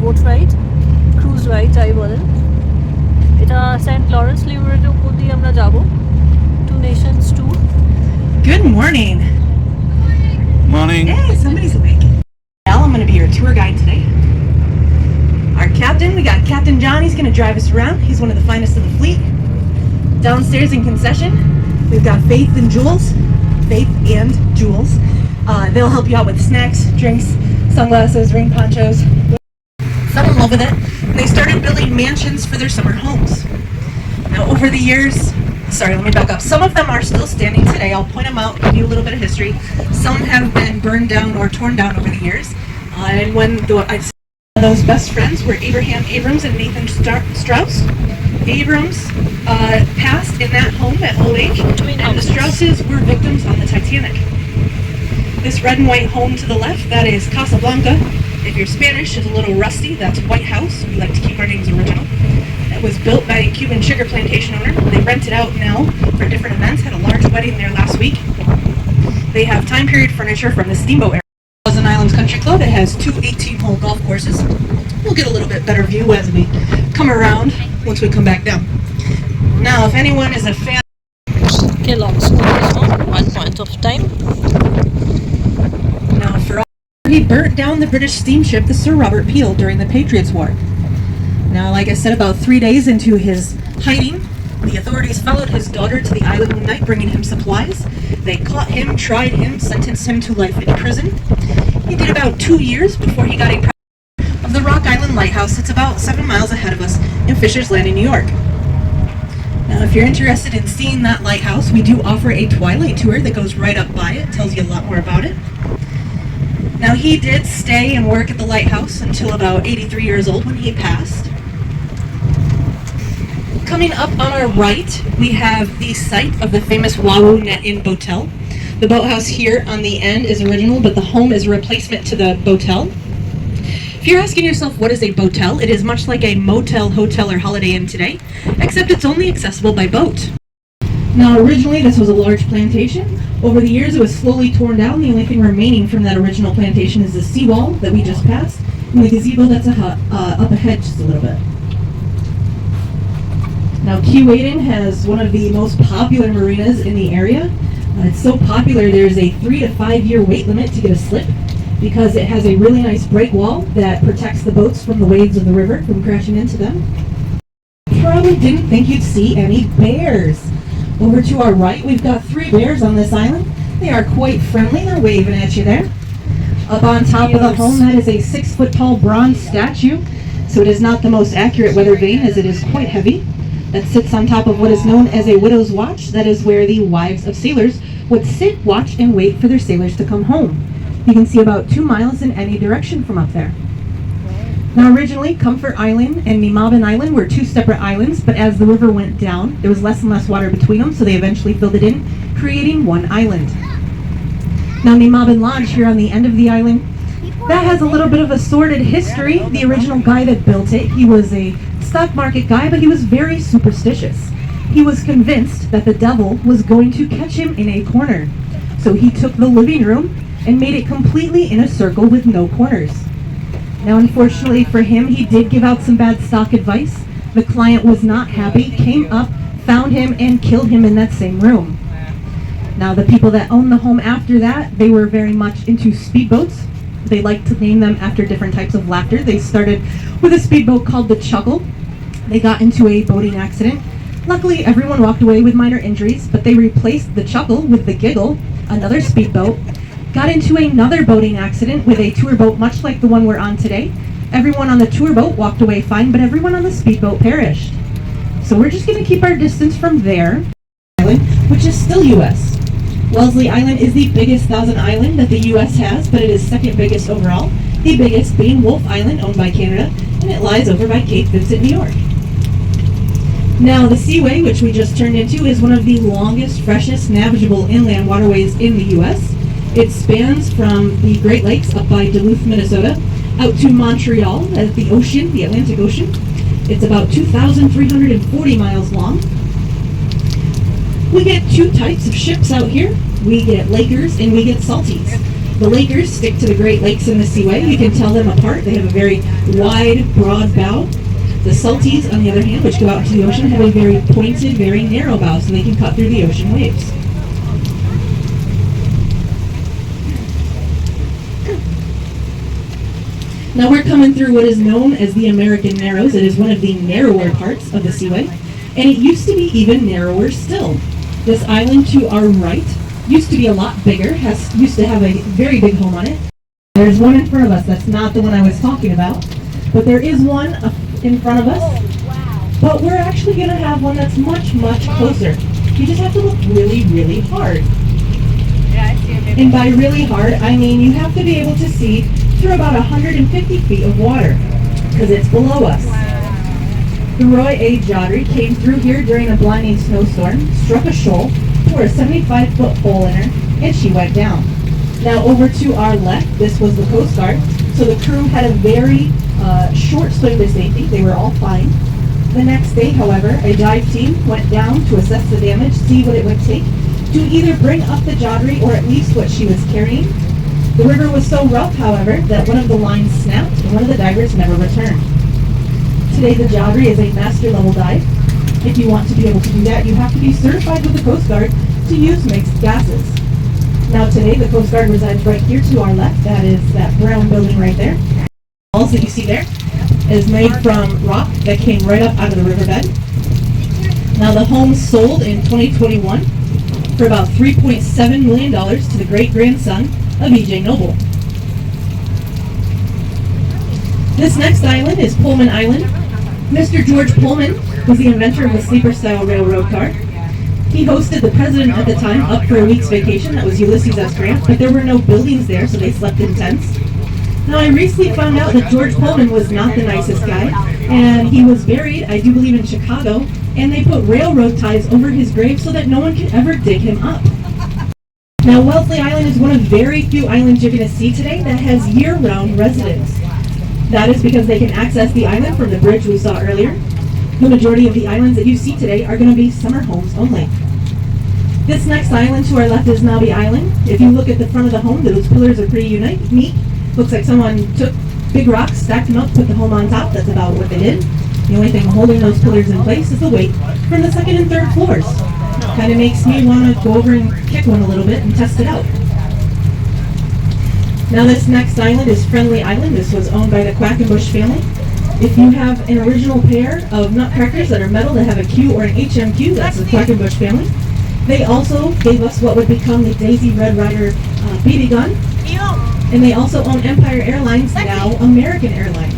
Boat ride, cruise ride যাই বলেন। এটা সেন্ট লরেন্স লিভারের উপর দিয়ে আমরা যাব, two nations tour. Good morning. Morning. Hey, somebody's awake. Al, I'm going to be your tour guide today. Our captain, we got Captain John. He's going to drive us around. He's one of the finest of the fleet. Downstairs in concession, we've got Faith and Jules. Faith and Jules. They'll help you out with snacks, drinks, sunglasses, rain ponchos. Fell in love with it, and they started building mansions for their summer homes. Now, over the years, sorry, let me back up. Some of them are still standing today. I'll point them out, give you a little bit of history. Some have been burned down or torn down over the years. And when those best friends were Abraham Abrams and Nathan Strauss. Abrams passed in that home at old age, and the Strausses were victims on the Titanic. This red and white home to the left, that is Casablanca. If you're Spanish, it's a little rusty. That's White House. We like to keep our names original. It was built by a Cuban sugar plantation owner. They rent it out now for different events. Had a large wedding there last week. They have time period furniture from the steamboat era. Thousand Islands Country Club. It has two 18-hole golf courses. We'll get a little bit better view as we come around once we come back down. Now, if anyone is a fan, Okay, long stories on one point of time. now for all, he burnt down the British steamship, the Sir Robert Peel, during the Patriots War. Now, like I said, about 3 days into his hiding, the authorities followed his daughter to the island one night, bringing him supplies. They caught him, tried him, sentenced him to life in prison. He did about 2 years before he got a of the Rock Island Lighthouse. It's about 7 miles ahead of us in Fisher's Landing, New York. Now, if you're interested in seeing that lighthouse, we do offer a twilight tour that goes right up by it. Tells you a lot more about it. Now, he did stay and work at the lighthouse until about 83 years old when he passed. Coming up on our right, we have the site of the famous Wahoo Net Inn Boatel. The boathouse here on the end is original, but the home is a replacement to the boatel. If you're asking yourself what is a boatel, it is much like a motel, hotel, or Holiday Inn today, except it's only accessible by boat. Now, originally this was a large plantation. Over the years it was slowly torn down. The only thing remaining from that original plantation is the seawall that we just passed, and the gazebo that's up ahead just a little bit. Now, Key Wading has one of the most popular marinas in the area. It's so popular there's a 3 to 5 year wait limit to get a slip, because it has a really nice break wall that protects the boats from the waves of the river from crashing into them. Probably didn't think you'd see any bears. Over to our right, we've got 3 bears on this island. They are quite friendly. They're waving at you there. Up on top of the home, that is a 6-foot tall bronze statue. So it is not the most accurate weather vane, as it is quite heavy. That sits on top of what is known as a widow's watch. That is where the wives of sailors would sit, watch, and wait for their sailors to come home. You can see about 2 miles in any direction from up there. Now, originally, Comfort Island and Nimabin Island were 2 separate islands, but as the river went down, there was less and less water between them, so they eventually filled it in, creating one island. Now, Nimabin Lodge here on the end of the island, that has a little bit of a sordid history. The original guy that built it, he was a stock market guy, but he was very superstitious. He was convinced that the devil was going to catch him in a corner. So he took the living room and made it completely in a circle with no corners. Now, unfortunately for him, he did give out some bad stock advice. The client was not happy, came up, found him, and killed him in that same room. Now, the people that owned the home after that, they were very much into speedboats. They like to name them after different types of laughter. They started with a speedboat called the Chuckle. They got into a boating accident. Luckily, everyone walked away with minor injuries, but they replaced the Chuckle with the Giggle, another speedboat. Got into another boating accident with a tour boat much like the one we're on today. Everyone on the tour boat walked away fine, but everyone on the speedboat perished. So we're just going to keep our distance from there, which is still U.S. Wellesley Island is the biggest thousand island that the U.S. has, but it is second biggest overall, the biggest being Wolf Island, owned by Canada, and it lies over by Cape Vincent, New York. Now, the Seaway, which we just turned into, is one of the longest, freshest, navigable inland waterways in the U.S. It spans from the Great Lakes up by Duluth, Minnesota, out to Montreal at the ocean, the Atlantic Ocean. It's about 2,340 miles long. We get 2 types of ships out here. We get Lakers and we get Salties. The Lakers stick to the Great Lakes and the Seaway. You can tell them apart. They have a very wide, broad bow. The Salties, on the other hand, which go out into the ocean, have a very pointed, very narrow bow, so they can cut through the ocean waves. Now we're coming through what is known as the American Narrows. It is one of the narrower parts of the Seaway, and it used to be even narrower still. This island to our right used to be a lot bigger, used to have a very big home on it. There's one in front of us. That's not the one I was talking about, but there is one in front of us. But we're actually going to have one that's much, much closer. You just have to look really, really hard. And by really hard, I mean you have to be able to see through about 150 feet of water, because it's below us. The Roy A. Jodrey came through here during a blinding snowstorm, struck a shoal, tore a 75-foot hole in her, and she went down. Now over to our left, this was the Coast Guard, so the crew had a very short swim to safety. They were all fine. The next day, however, a dive team went down to assess the damage, see what it would take to either bring up the Jodrey or at least what she was carrying. The river was so rough, however, that one of the lines snapped and one of the divers never returned. Today, the Jodrey is a master level dive. If you want to be able to do that, you have to be certified with the Coast Guard to use mixed gases. Now today, the Coast Guard resides right here to our left. That is that brown building right there. The walls that you see there is made from rock that came right up out of the riverbed. Now the home sold in 2021 for about $3.7 million to the great-grandson of E.J. Noble. This next island is Pullman Island. Mr. George Pullman was the inventor of the sleeper-style railroad car. He hosted the president at the time up for a week's vacation. That was Ulysses S. Grant, but there were no buildings there, so they slept in tents. Now, I recently found out that George Pullman was not the nicest guy, and he was buried, I do believe, in Chicago, and they put railroad ties over his grave so that no one could ever dig him up. Now, Wellesley Island is one of very few islands you're going to see today that has year-round residents. That is because they can access the island from the bridge we saw earlier. The majority of the islands that you see today are going to be summer homes only. This next island to our left is Nobby Island. If you look at the front of the home, those pillars are pretty unique. Looks like someone took big rocks, stacked them up, put the home on top. That's about what they did. The only thing holding those pillars in place is the weight from the second and third floors. Kind of makes me want to go over and kick one a little bit and test it out. Now this next island is Friendly Island. This was owned by the Quackenbush family. If you have an original pair of nutcrackers that are metal that have a Q or an HMQ, that's the Quackenbush family. They also gave us what would become the Daisy Red Ryder BB gun. And they also own Empire Airlines, now American Airlines.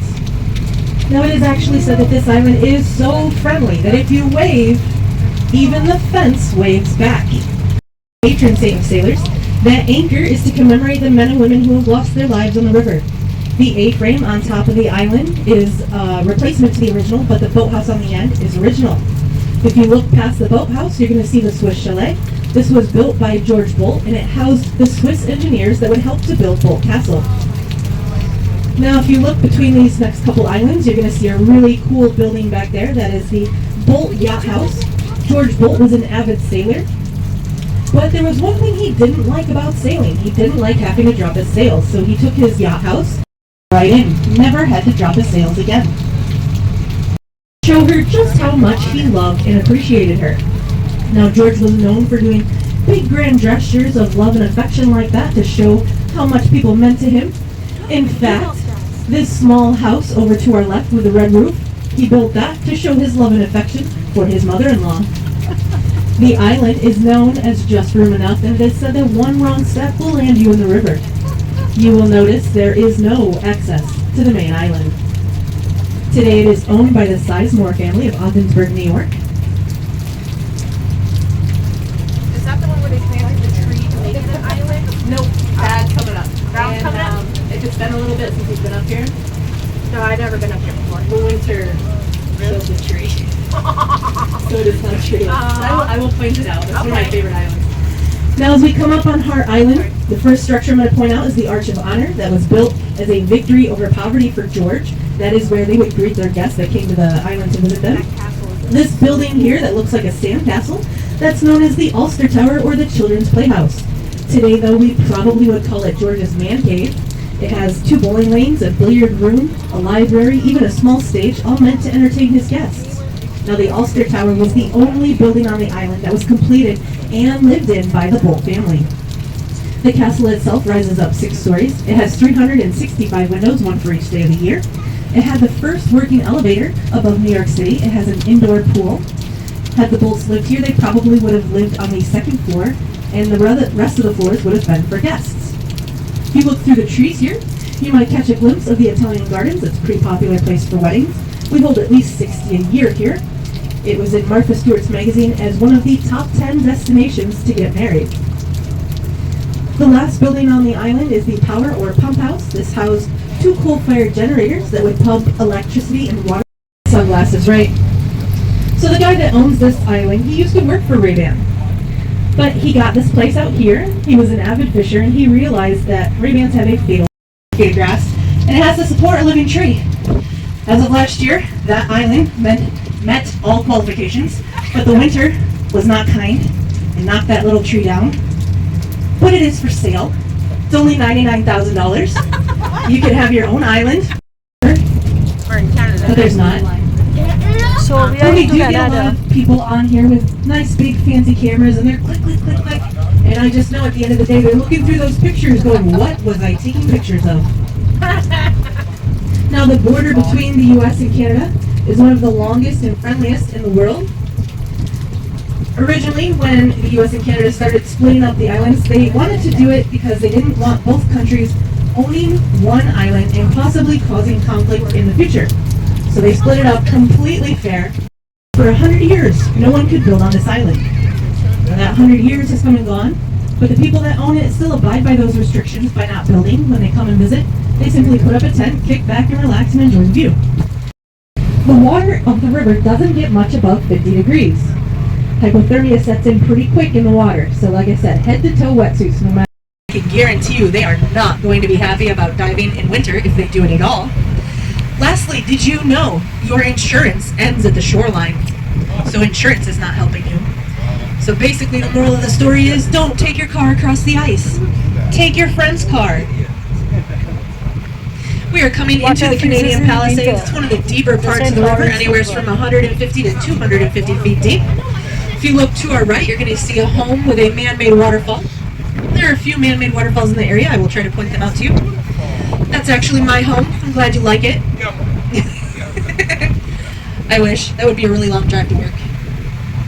Now it is actually said that this island is so friendly that if you wave, even the fence waves back. Patron saint of sailors, that anchor is to commemorate the men and women who have lost their lives on the river. The A-frame on top of the island is a replacement to the original, but the boathouse on the end is original. If you look past the boathouse, you're going to see the Swiss Chalet. This was built by George Boldt, and it housed the Swiss engineers that would help to build Boldt Castle. Now, if you look between these next couple islands, you're going to see a really cool building back there. That is the Boldt Yacht House. George Boldt was an avid sailor, but there was one thing he didn't like about sailing. He didn't like having to drop his sails, so he took his yacht house right in. Never had to drop his sails again. Show her just how much he loved and appreciated her. Now, George was known for doing big grand gestures of love and affection like that to show how much people meant to him. In fact, this small house over to our left with the red roof, he built that to show his love and affection for his mother-in-law. The island is known as just room enough, and it is said that one wrong step will land you in the river. You will notice there is no access to the main island. Today it is owned by the Sizemore family of Ogdensburg, New York. Is that the one where they planted the tree to make it an island? Nope, that's coming up. Brown's coming up? If it's been a little bit since he's been up here, No, I've never been up here before. the winter shows the tree. So it is not true. I will point it out. It's one of my Okay. favorite islands. Now, as we come up on Hart Island, the first structure I'm going to point out is the Arch of Honor that was built as a victory over poverty for George. That is where they would greet their guests that came to the island to visit them. That castle is This building here that looks like a sand castle, that's known as the Ulster Tower or the Children's Playhouse. Today, though, we probably would call it George's man cave. It has 2 bowling lanes, a billiard room, a library, even a small stage, all meant to entertain his guests. Now, the Ulster Tower was the only building on the island that was completed and lived in by the Boldt family. The castle itself rises up 6 stories. It has 365 windows, one for each day of the year. It had the first working elevator above New York City. It has an indoor pool. Had the Boldts lived here, they probably would have lived on the 2nd floor, and the rest of the floors would have been for guests. If you look through the trees here, you might catch a glimpse of the Italian Gardens. It's a pretty popular place for weddings. We hold at least 60 a year here. It was in Martha Stewart's magazine as one of the top 10 destinations to get married. The last building on the island is the power or pump house. This housed 2 coal-fired generators that would pump electricity and water. Sunglasses, right? So the guy that owns this island, he used to work for Ray-Ban. But he got this place out here. He was an avid fisher, and he realized that Ray-Bans have a fatal grass, and it has to support a living tree. As of last year, that island met all qualifications, but the winter was not kind and knocked that little tree down. But it is for sale. It's only $99,000. You could have your own island. Or in Canada. But there's not. So we But are we into do get a lot Canada. of people on here with nice big fancy cameras, and they're click, click, click, click. And I just know at the end of the day, they're looking through those pictures going, what was I taking pictures of? Now, the border between the U.S. and Canada is one of the longest and friendliest in the world. Originally, when the U.S. and Canada started splitting up the islands, they wanted to do it because they didn't want both countries owning one island and possibly causing conflict in the future. So they split it up completely fair. For 100 years, no one could build on this island. Now, that 100 years has come and gone, but the people that own it still abide by those restrictions by not building. When they come and visit, they simply put up a tent, kick back and relax and enjoy the view. The water of the river doesn't get much above 50 degrees. Hypothermia sets in pretty quick in the water, so like I said, head to toe wetsuits no matter. I can guarantee you they are not going to be happy about diving in winter if they do it at all. Lastly, did you know your insurance ends at the shoreline? So insurance is not helping you. So basically the moral of the story is don't take your car across the ice. Take your friend's car. We are coming into the Canadian Palisades. It's one of the deeper parts of the river, anywhere from 150 to 250 feet deep. If you look to our right, you're going to see a home with a man-made waterfall. There are a few man-made waterfalls in the area. I will try to point them out to you. That's actually my home. I'm glad you like it. I wish. That would be a really long drive to work.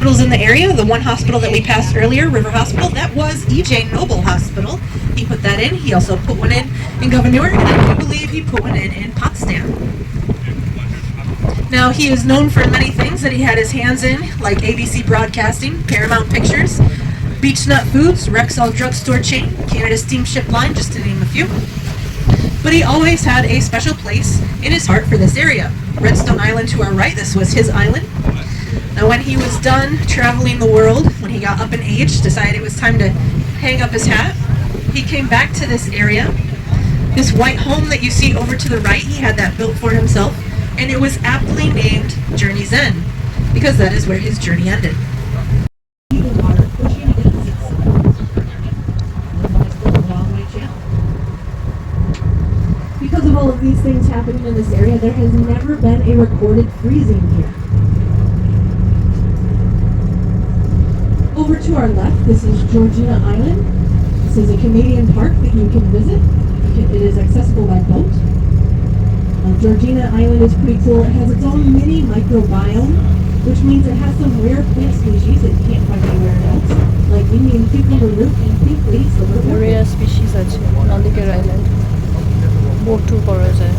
Hospitals in the area, the one hospital that we passed earlier, River Hospital, that was E.J. Noble Hospital. He put that in. He also put one in Governor, and I do believe he put one in Potsdam. Now, he is known for many things that he had his hands in, like ABC Broadcasting, Paramount Pictures, Beach Nut Foods, Rexall Drugstore Chain, Canada Steamship Line, just to name a few. But he always had a special place in his heart for this area. Redstone Island to our right, this was his island. Now, when he was done traveling the world, when he got up in age, decided it was time to hang up his hat, he came back to this area. This white home that you see over to the right, he had that built for himself, and it was aptly named Journey's End, because that is where his journey ended. Because of all of these things happening in this area, there has never been a recorded freezing here. Over to our left, this is Georgina Island. This is a Canadian park that you can visit. It is accessible by boat. Georgina Island is pretty cool. It has its own mini microbiome, which means it has some rare plant species that you can't find anywhere else, like Indian cucumber root and pink lady silver. Rare species আছে নান্দিকের island boat tour করা যায়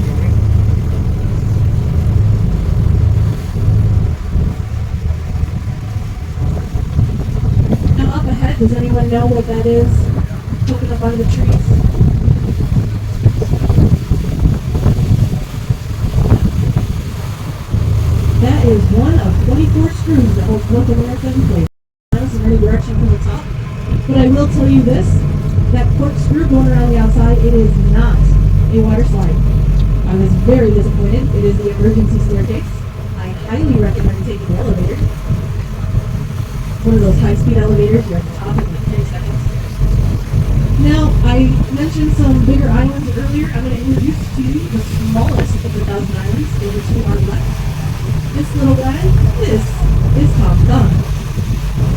Now up ahead, does anyone know what that is poking up out of the trees? That is one of 24 screws that holds North America in place. In any direction from the top. But I will tell you this, that corkscrew going around the outside, it is not a water slide. I was very disappointed. It is the emergency staircase. I highly recommend taking the elevator. One of those high-speed elevators, you're at the top in like 10 seconds. I mentioned some bigger islands earlier. I'm going to introduce to you the smallest of the Thousand Islands over to our left. This little guy, this is Tom Thumb.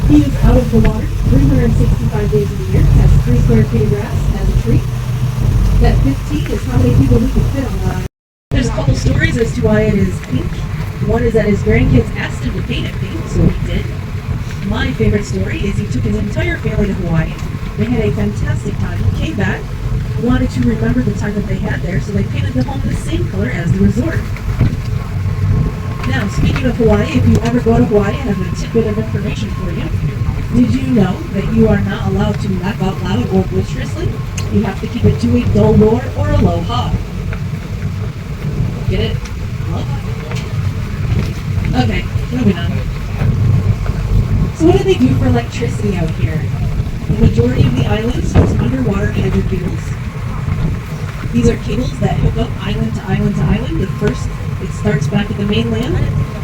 He is out of the water 365 days of the year, has 3 square feet of grass, has a tree. That 15 is how many people we can fit on the island. There's a couple stories as to why it is pink. One is that his grandkids asked him to paint it pink, so he did. My favorite story is he took his entire family to Hawaii. They had a fantastic time, came back, wanted to remember the time that they had there, so they painted the home the same color as the resort. Now, speaking of Hawaii, if you ever go to Hawaii, I have a tidbit of information for you. Did you know that you are not allowed to laugh out loud or boisterously? You have to keep it to a dull roar or a low ha. Get it? Okay, moving on. So what do they do for electricity out here? The majority of the islands use underwater hydro cables. These are cables that hook up island to island to island. The first, it starts back at the mainland.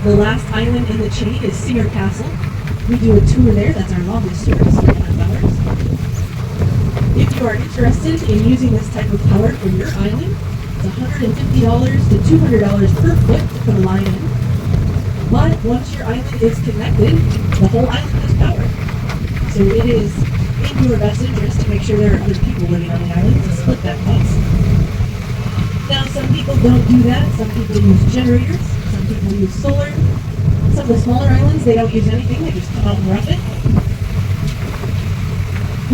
The last island in the chain is Singer Castle. We do a tour there. That's our longest tour. It's 300 hours. If you are interested in using this type of power for your island, it's $150 to $200 per foot to put a line in. But once your island is connected, the whole island has power. So it is in your best interest to make sure there are other people living on the island to split that cost. Now, some people don't do that. Some people use generators. Some people use solar. Some of the smaller islands, they don't use anything. They just come out and rough it.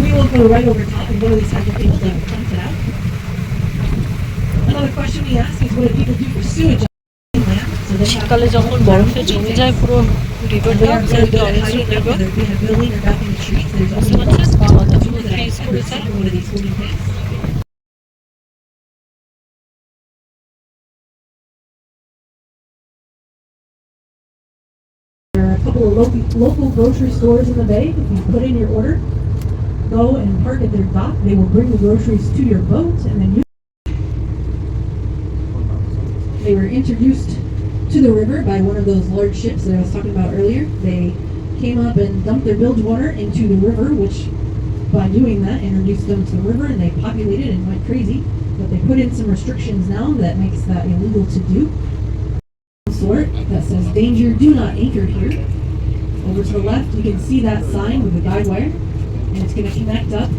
We will go right over top and go to these hydro cables and pump it out. Another question we ask is, what do people do for sewage on the mainland? So they have শীতকালে যখন বরফে জমে যায় পুরো রিভারটা they are very good at hiding them, whether it be in a building or back in the trees. There's only one spot on the tour that I've ever seen in one of these holding tanks. There are a couple of local grocery stores in the bay. If you put in your order, go and park at their dock. They will bring the groceries to your boat, and then you. They were introduced to the river by one of those large ships that I was talking about earlier. They came up and dumped their bilge water into the river, which by doing that introduced them to the river, and they populated and went crazy. But they put in some restrictions now that makes that illegal to do. Sort that says danger, do not anchor here. Over to the left you can see that sign with the guide wire, and it's going to connect up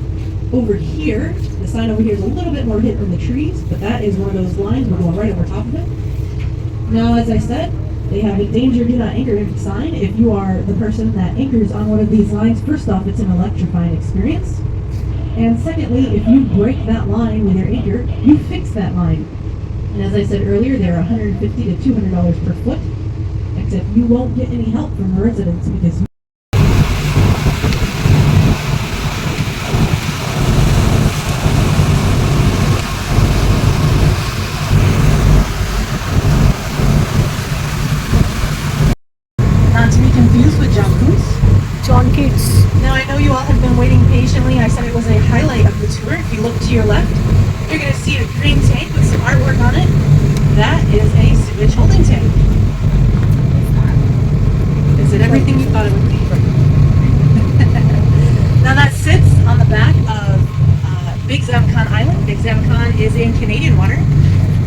over here. The sign over here is a little bit more hidden in the trees, but that is one of those lines. We're going right over top of it. Now, as I said, they have a danger, do not anchor sign. If you are the person that anchors on one of these lines, first off, it's an electrifying experience. And secondly, if you break that line with your anchor, you fix that line. And as I said earlier, they're $150 to $200 per foot, except you won't get any help from the residents because John Keats. Now, I know you all have been waiting patiently. I said it was a highlight of the tour. If you look to your left, you're going to see a green tank with some artwork on it. That is a sewage holding tank. Is it everything you thought it would be? Now, that sits on the back of Big Zavakan Island. Big Zavakan is in Canadian water.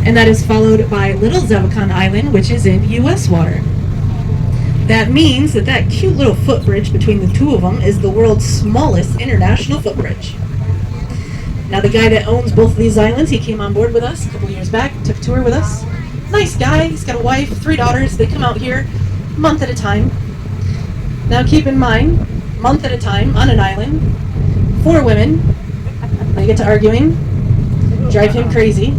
And that is followed by Little Zavakan Island, which is in U.S. water. That means that that cute little footbridge between the two of them is the world's smallest international footbridge. Now, the guy that owns both of these islands, he came on board with us a couple years back, took a tour with us. Nice guy. He's got a wife, 3 daughters. They come out here a month at a time. Now, keep in mind, month at a time on an island, 4 women. They get to arguing, drive him crazy.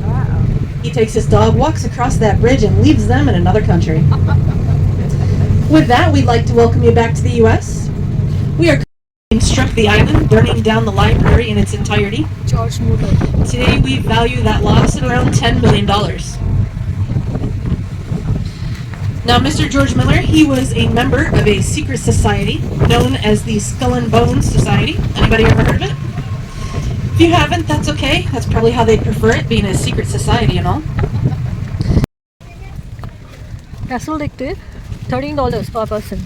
He takes his dog, walks across that bridge, and leaves them in another country. With that, we'd like to welcome you back to the U.S. We are struck the island, burning down the library in its entirety. George Muller. Today, we value that loss at around $10 million. Now, Mr. George Miller, he was a member of a secret society known as the Skull and Bones Society. Anybody ever heard of it? If you haven't, that's okay. That's probably how they prefer it, being a secret society and all. Castle দেখতে $13 per person.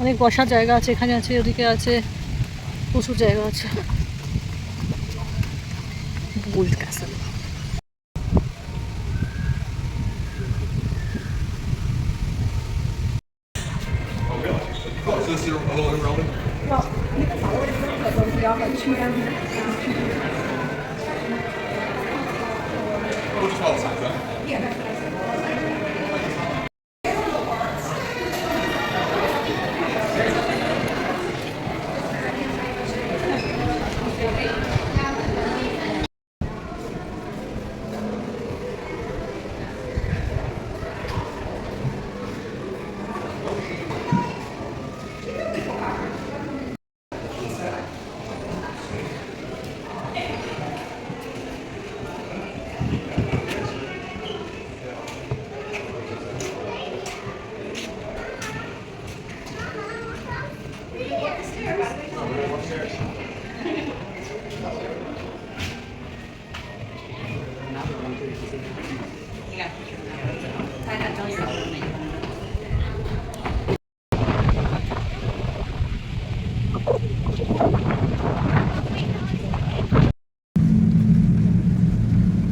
অনেক বসার জায়গা আছে, এখানে আছে, ওদিকে আছে, প্রচুর জায়গা আছে। Boldt Castle. Oh, is this a little irrelevant? We'll just follow the signs, huh?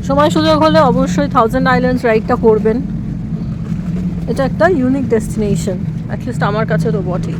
সময় সুযোগ হলে অবশ্যই 1000 আইল্যান্ডস রাইডটা করবেন। এটা একটা ইউনিক ডেস্টিনেশন, অ্যাটলিস্ট আমার কাছে তো বটেই।